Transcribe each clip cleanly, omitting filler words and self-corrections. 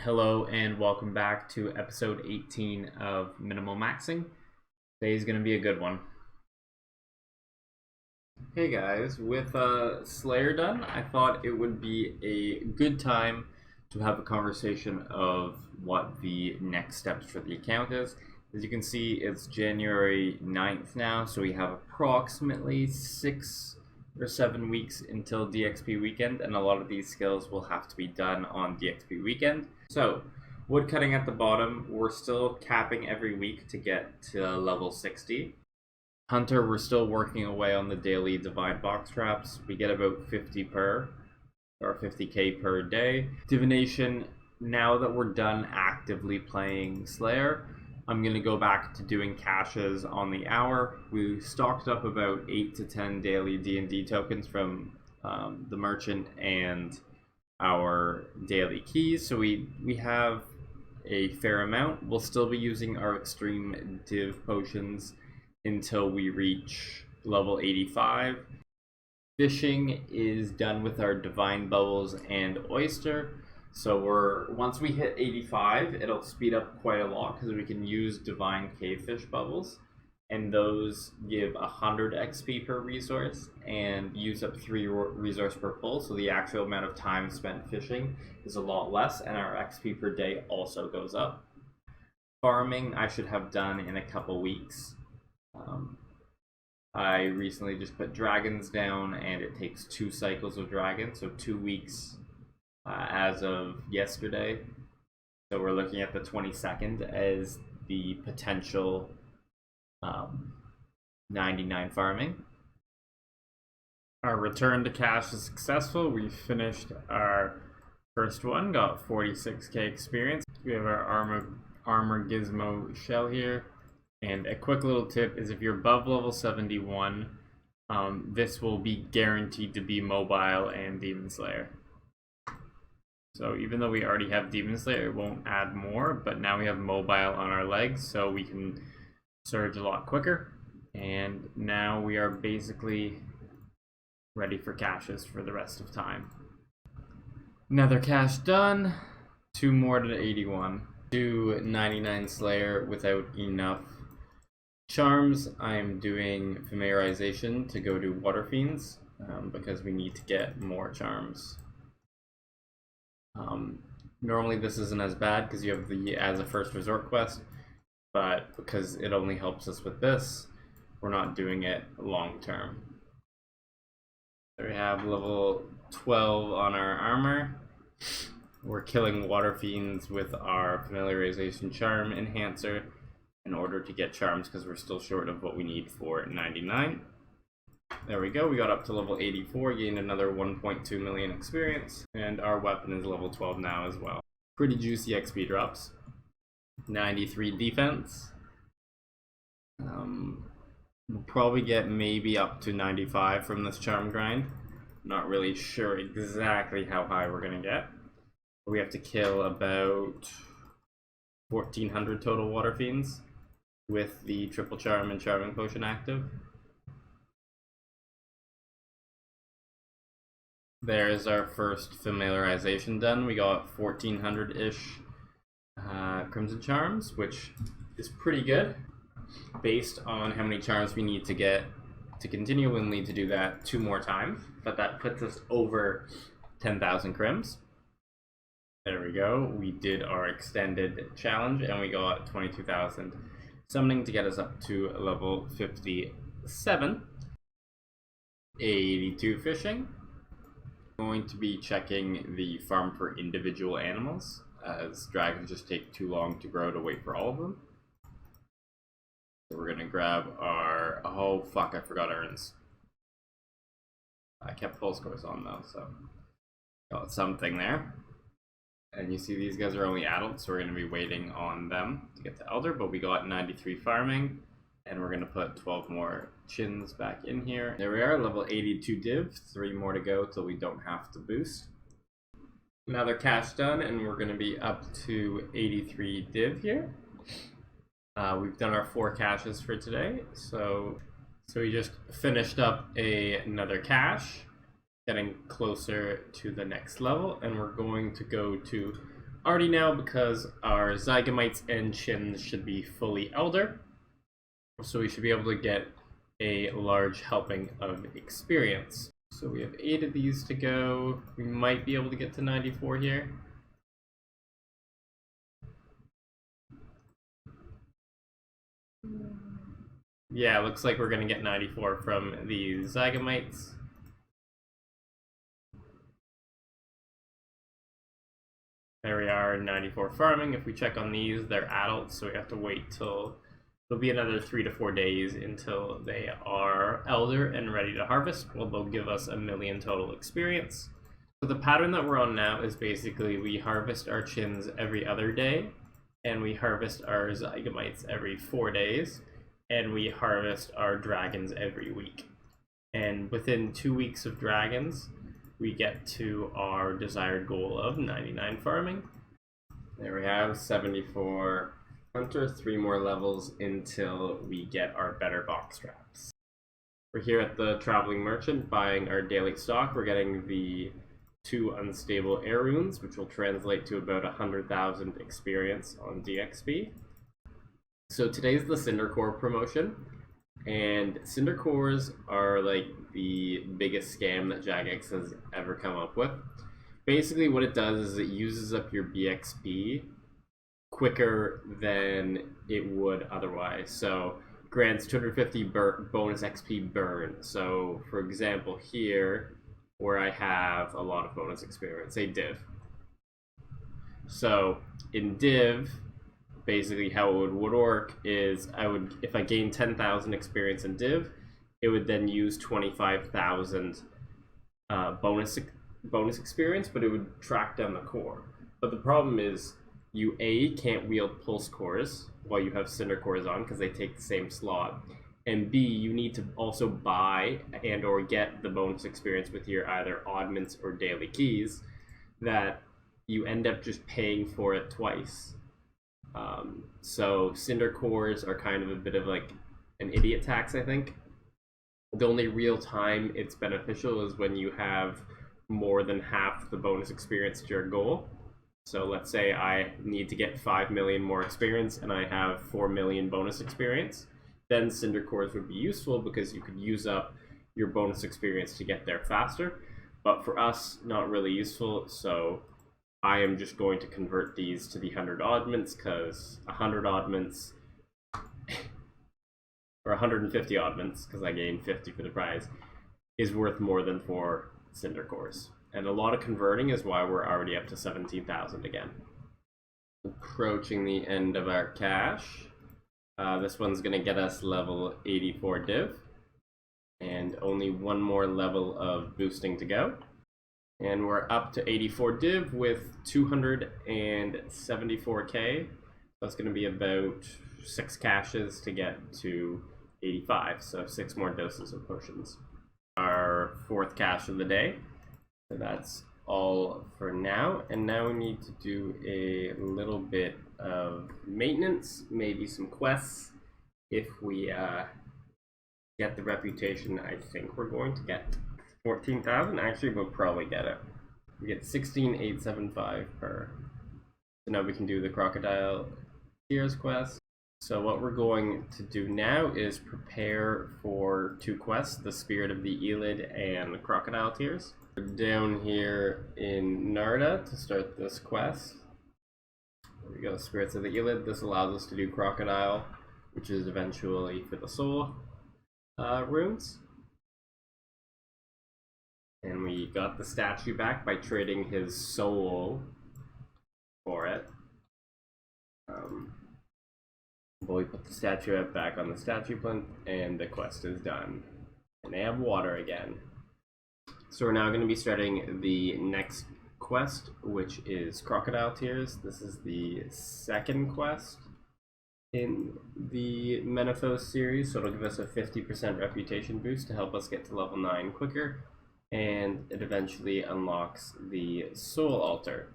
Hello and welcome back to episode 18 of Minimal Maxing. Today's going to be a good one. Hey guys, with Slayer done, I thought it would be a good time to have a conversation of what the next steps for the account is. As you can see, it's January 9th now, so we have approximately 6 or 7 weeks until DXP weekend, and a lot of these skills will have to be done on DXP weekend. So, woodcutting at the bottom, we're still capping every week to get to level 60. Hunter, we're still working away on the daily divine box traps. We get about 50 per, or 50k per day. Divination, now that we're done actively playing Slayer, I'm going to go back to doing caches on the hour. We stocked up about 8 to 10 daily D&D tokens from the merchant and our daily keys. So we have a fair amount. We'll still be using our extreme div potions until we reach level 85. Fishing is done with our divine bubbles and oyster. So once we hit 85, it'll speed up quite a lot because we can use divine cavefish bubbles, and those give 100 XP per resource and use up 3 resource per pull. So the actual amount of time spent fishing is a lot less, and our XP per day also goes up. Farming I should have done in a couple weeks. I recently just put dragons down, and it takes 2 cycles of dragons, so 2 weeks. As of yesterday. So we're looking at the 22nd as the potential 99 farming. Our return to cash is successful. We finished our first one, got 46k experience. We have our armor gizmo shell here. And a quick little tip is if you're above level 71, this will be guaranteed to be mobile and Demon Slayer. So even though we already have Demon Slayer, it won't add more, but now we have mobile on our legs, so we can surge a lot quicker. And now we are basically ready for caches for the rest of time. Another cache done, 2 more to 81. Do 99 Slayer without enough charms. I'm doing familiarization to go to Water Fiends because we need to get more charms. Normally this isn't as bad because you have the as a first resort quest, but because it only helps us with this, we're not doing it long term. So we have level 12 on our armor. We're killing water fiends with our familiarization charm enhancer in order to get charms because we're still short of what we need for 99. There we go, we got up to level 84, gained another 1.2 million experience, and our weapon is level 12 now as well. Pretty juicy XP drops. 93 defense. We'll probably get maybe up to 95 from this charm grind. Not really sure exactly how high we're going to get. We have to kill about 1,400 total water fiends with the triple charm and charming potion active. There's our first familiarization done. We got 1,400-ish Crimson Charms, which is pretty good. Based on how many charms we need to get to continue, we'll need to do that 2 more times, but that puts us over 10,000 Crims. There we go. We did our extended challenge, and we got 22,000 summoning to get us up to level 57. 82 fishing. Going to be checking the farm for individual animals, as dragons just take too long to grow to wait for all of them. So we're gonna grab our, oh fuck, I forgot urns. I kept full scores on though, so got something there. And you see these guys are only adults, so we're gonna be waiting on them to get to elder, but we got 93 farming. And we're going to put 12 more chins back in here. There we are, level 82 div. 3 more to go till we don't have to boost. Another cache done, and we're going to be up to 83 div here. We've done our 4 caches for today. So we just finished up another cache, getting closer to the next level. And we're going to go to already now because our Zygomites and Chins should be fully Elder. So we should be able to get a large helping of experience. So we have 8 of these to go. We might be able to get to 94 here. Yeah, looks like we're going to get 94 from the Zygomites. There we are, 94 farming. If we check on these, they're adults, so we have to wait till there'll be another 3 to 4 days until they are elder and ready to harvest. Well, they'll give us 1 million total experience. So the pattern that we're on now is basically we harvest our Chins every other day, and we harvest our Zygomites every 4 days, and we harvest our dragons every week. And within 2 weeks of dragons, we get to our desired goal of 99 farming. There we have 74 hunter, 3 more levels until we get our better box traps. We're here at the traveling merchant buying our daily stock. We're getting the 2 unstable air runes, which will translate to about 100,000 experience on DXP. So today's the Cinder Core promotion, and Cinder Cores are like the biggest scam that Jagex has ever come up with. Basically what it does is it uses up your BXP quicker than it would otherwise. So grants 250 bonus XP burn. So for example here, where I have a lot of bonus experience, say Div. So in Div, basically how it would work is if I gain 10,000 experience in Div, it would then use 25,000 bonus experience, but it would track down the core. But the problem is you can't wield pulse cores while you have Cinder Cores on because they take the same slot, and B, you need to also buy and or get the bonus experience with your either oddments or daily keys, that you end up just paying for it twice. So Cinder Cores are kind of a bit of like an idiot tax, I think. The only real time it's beneficial is when you have more than half the bonus experience to your goal. So let's say I need to get 5 million more experience and I have 4 million bonus experience. Then Cinder Cores would be useful because you could use up your bonus experience to get there faster. But for us, not really useful, so I am just going to convert these to the 100 oddments, because 100 oddments, or 150 oddments, because I gained 50 for the prize, is worth more than 4 Cinder Cores. And a lot of converting is why we're already up to 17,000 again. Approaching the end of our cache. This one's going to get us level 84 div, and only 1 more level of boosting to go. And we're up to 84 div with 274k. That's going to be about 6 caches to get to 85, so 6 more doses of potions. Our 4th cache of the day. So that's all for now, and now we need to do a little bit of maintenance, maybe some quests, if we get the reputation I think we're going to get. 14,000, actually we'll probably get it. We get 16,875 per. So now we can do the Crocodile Tears quest. So what we're going to do now is prepare for 2 quests, the Spirit of the Elid and the Crocodile Tears. We're down here in Narda to start this quest. There we go, Spirits of the Elid. This allows us to do Crocodile, which is eventually for the soul runes. And we got the statue back by trading his soul for it. We put the statue back on the statue plinth, and the quest is done. And they have water again. So we're now going to be starting the next quest, which is Crocodile Tears. This is the 2nd quest in the Menaphos series, so it'll give us a 50% reputation boost to help us get to level 9 quicker. And it eventually unlocks the Soul Altar.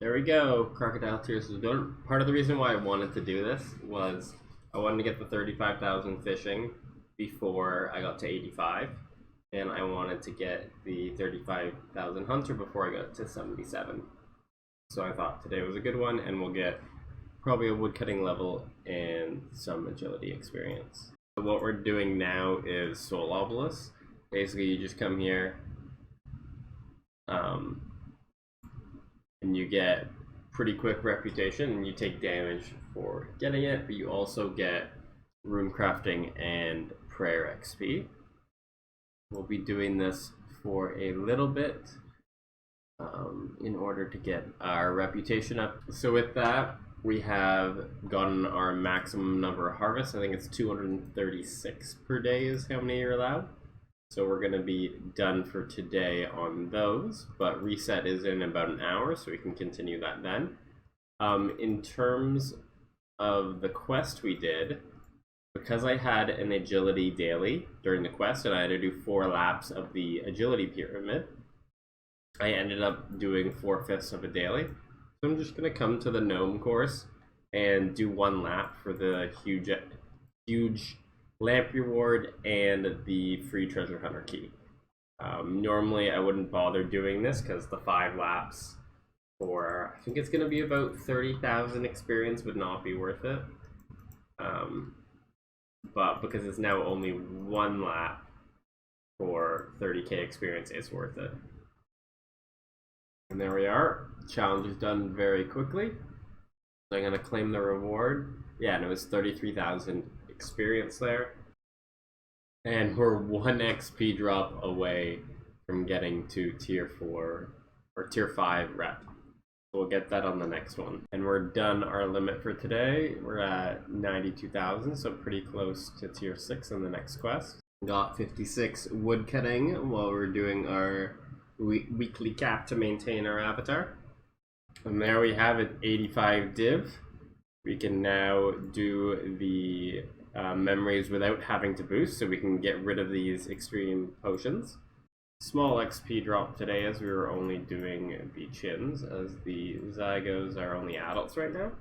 There we go, Crocodile Tears is done. Part of the reason why I wanted to do this was I wanted to get the 35,000 fishing before I got to 85. and I wanted to get the 35,000 hunter before I got to 77. So I thought today was a good one, and we'll get probably a woodcutting level and some agility experience. So what we're doing now is Soul Obelisk. Basically, you just come here, and you get pretty quick reputation, and you take damage for getting it, but you also get rune crafting and prayer XP. We'll be doing this for a little bit in order to get our reputation up. So with that, we have gotten our maximum number of harvests. I think it's 236 per day is how many you're allowed. So we're going to be done for today on those, but reset is in about an hour, so we can continue that then. In terms of the quest we did, because I had an agility daily during the quest and I had to do 4 laps of the agility pyramid, I ended up doing 4/5 of a daily. So I'm just going to come to the gnome course and do 1 lap for the huge lamp reward and the free treasure hunter key. Normally I wouldn't bother doing this because the 5 laps for, I think it's going to be about 30,000 experience, would not be worth it. But because it's now only 1 lap for 30k experience, it's worth it. And there we are. Challenge is done very quickly. So I'm going to claim the reward. Yeah, and it was 33,000 experience there. And we're 1 XP drop away from getting to tier 4 or tier 5 rep. We'll get that on the next one. And we're done our limit for today. We're at 92,000, so pretty close to tier 6 in the next quest. Got 56 woodcutting while we're doing our weekly cap to maintain our avatar. And there we have it, 85 div. We can now do the memories without having to boost, so we can get rid of these extreme potions. Small XP drop today as we were only doing the chins, as the zygos are only adults right now.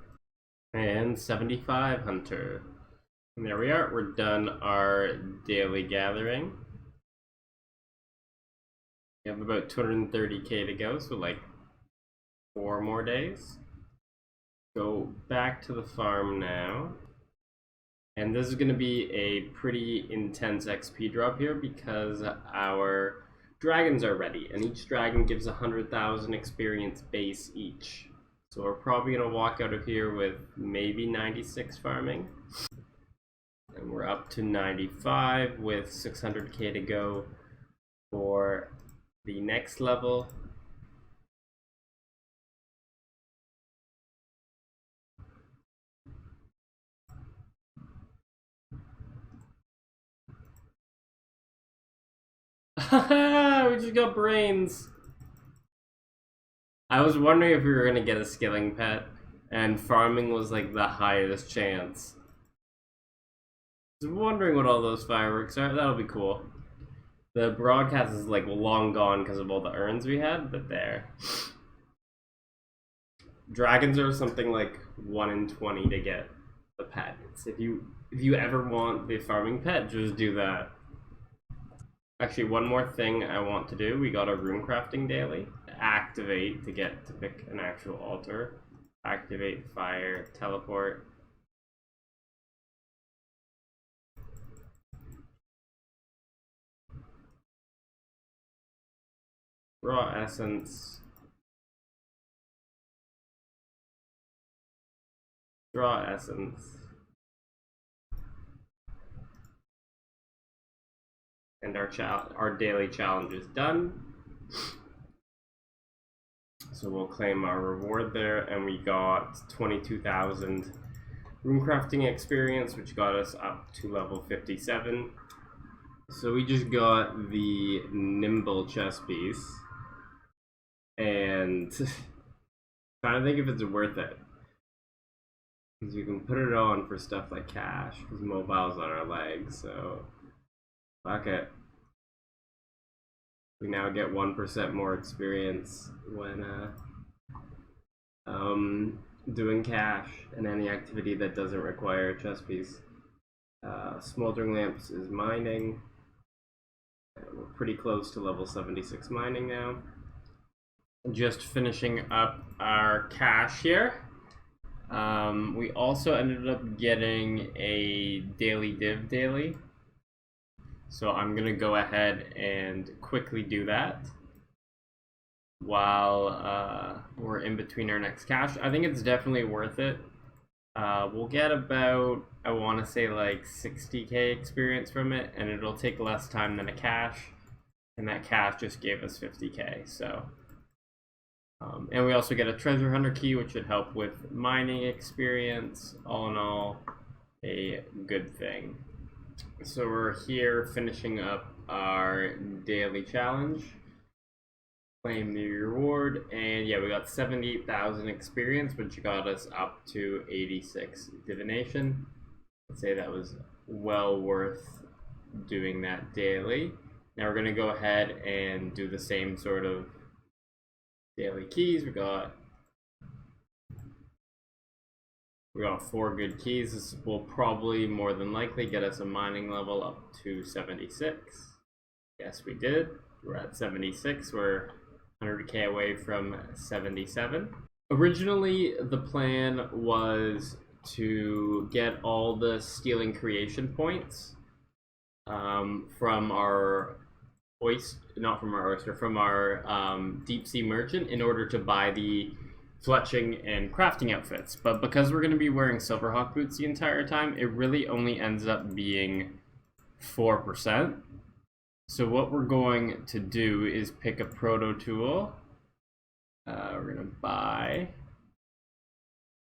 And 75 hunter. And there we are, we're done our daily gathering. We have about 230k to go, so like 4 more days. Go back to the farm now. And this is going to be a pretty intense XP drop here because our dragons are ready, and each dragon gives 100,000 experience base each. So we're probably going to walk out of here with maybe 96 farming. And we're up to 95 with 600k to go for the next level. We just got brains. I was wondering if we were gonna get a skilling pet, and farming was like the highest chance. I was wondering what all those fireworks are. That'll be cool. The broadcast is like long gone because of all the urns we had, but there. Dragons are something like 1 in 20 to get the pet. So if you ever want the farming pet, just do that. Actually, one more thing I want to do. We got a rune crafting daily. Activate to get to pick an actual altar. Activate, fire, teleport. Raw essence. Draw essence. And our daily challenge is done. So we'll claim our reward there, and we got 22,000 rune crafting experience, which got us up to level 57. So we just got the nimble chess piece, and trying to think if it's worth it. Because you can put it on for stuff like cash, because mobile's on our legs, so fuck it. We now get 1% more experience when doing cash and any activity that doesn't require a chess piece. Smoldering lamps is mining, We're pretty close to level 76 mining now. Just finishing up our cache here. We also ended up getting a daily div daily. So I'm going to go ahead and quickly do that while we're in between our next cache. I think it's definitely worth it. We'll get about, I want to say like 60k experience from it, and it'll take less time than a cache, and that cache just gave us 50k. So and we also get a treasure hunter key, which should help with mining experience. All in all, a good thing. So we're here finishing up our daily challenge. Claim the reward, and yeah, we got 78,000 experience, which got us up to 86 divination. I'd say that was well worth doing that daily. Now we're going to go ahead and do the same sort of daily keys. We got 4 good keys. This will probably more than likely get us a mining level up to 76. Yes, we did. We're at 76. We're 100k away from 77. Originally, the plan was to get all the stealing creation points from our from our deep sea merchant in order to buy the fletching and crafting outfits. But because we're going to be wearing Silverhawk boots the entire time, it really only ends up being 4%. So what we're going to do is pick a proto tool. We're going to buy,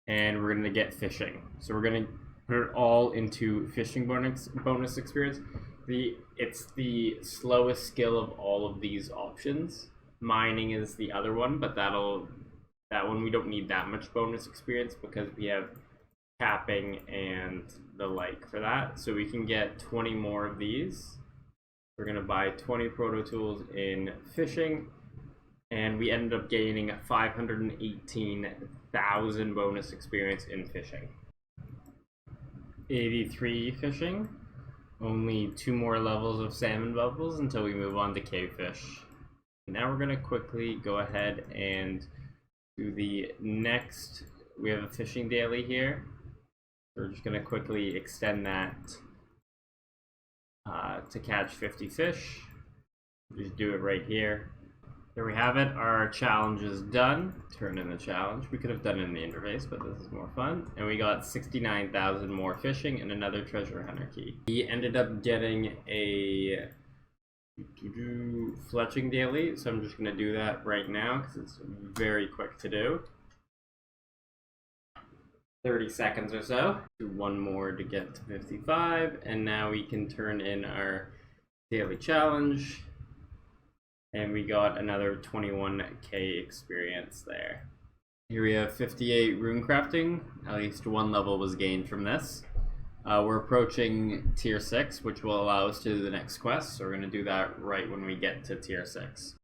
and we're going to get fishing. So we're going to put it all into fishing bonus experience. It's the slowest skill of all of these options. Mining is the other one, but that one we don't need that much bonus experience because we have capping and the like for that. So we can get 20 more of these. We're going to buy 20 proto tools in fishing, and we ended up gaining 518,000 bonus experience in fishing. 83 fishing. Only 2 more levels of salmon bubbles until we move on to cavefish. Now we're going to quickly go ahead and do the next. We have a fishing daily here. We're just going to quickly extend that to catch 50 fish. Just do it right here. There we have it. Our challenge is done. Turn in the challenge. We could have done it in the interface, but this is more fun. And we got 69,000 more fishing and another treasure hunter key. We ended up getting a fletching daily, so I'm just going to do that right now because it's very quick to do. 30 seconds or so. Do one more to get to 55, and now we can turn in our daily challenge. And we got another 21k experience there. Here we have 58 rune crafting. At least 1 level was gained from this. We're approaching tier 6, which will allow us to do the next quest. So we're going to do that right when we get to tier 6.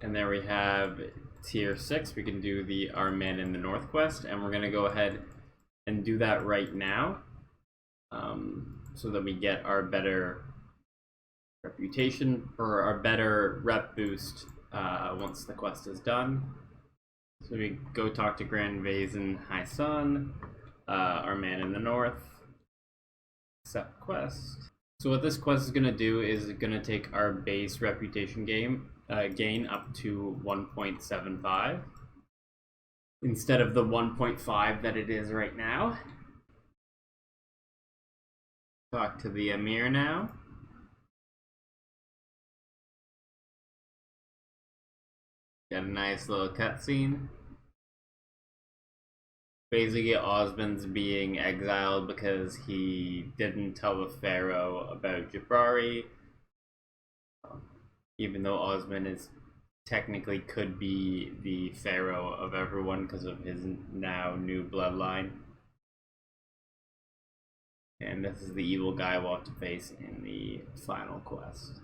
And there we have tier 6. We can do the Our Man in the North quest. And we're going to go ahead and do that right now. So that we get our better reputation or our better rep boost once the quest is done. So we go talk to Grand Vazen High Sun, Our Man in the North, accept quest. So what this quest is going to do is going to take our base reputation gain up to 1.75 instead of the 1.5 that it is right now. Talk to the Emir now. Got a nice little cutscene. Basically, Osmond's being exiled because he didn't tell the Pharaoh about Jabari. Even though Osmond is technically could be the Pharaoh of everyone because of his now new bloodline. And this is the evil guy we'll have to face in the final quest.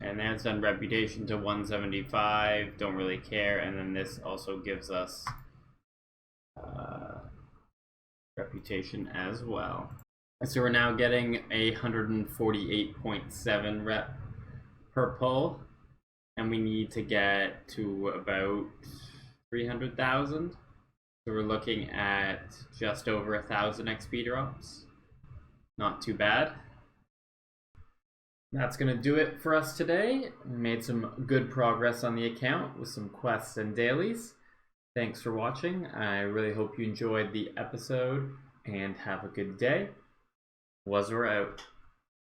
And then it's done reputation to 175. Don't really care. And then this also gives us reputation as well. So we're now getting a 148.7 rep per pull, and we need to get to about 300,000. So we're looking at just over 1,000 XP drops. Not too bad. That's going to do it for us today. We made some good progress on the account with some quests and dailies. Thanks for watching. I really hope you enjoyed the episode and have a good day. Wazzer out.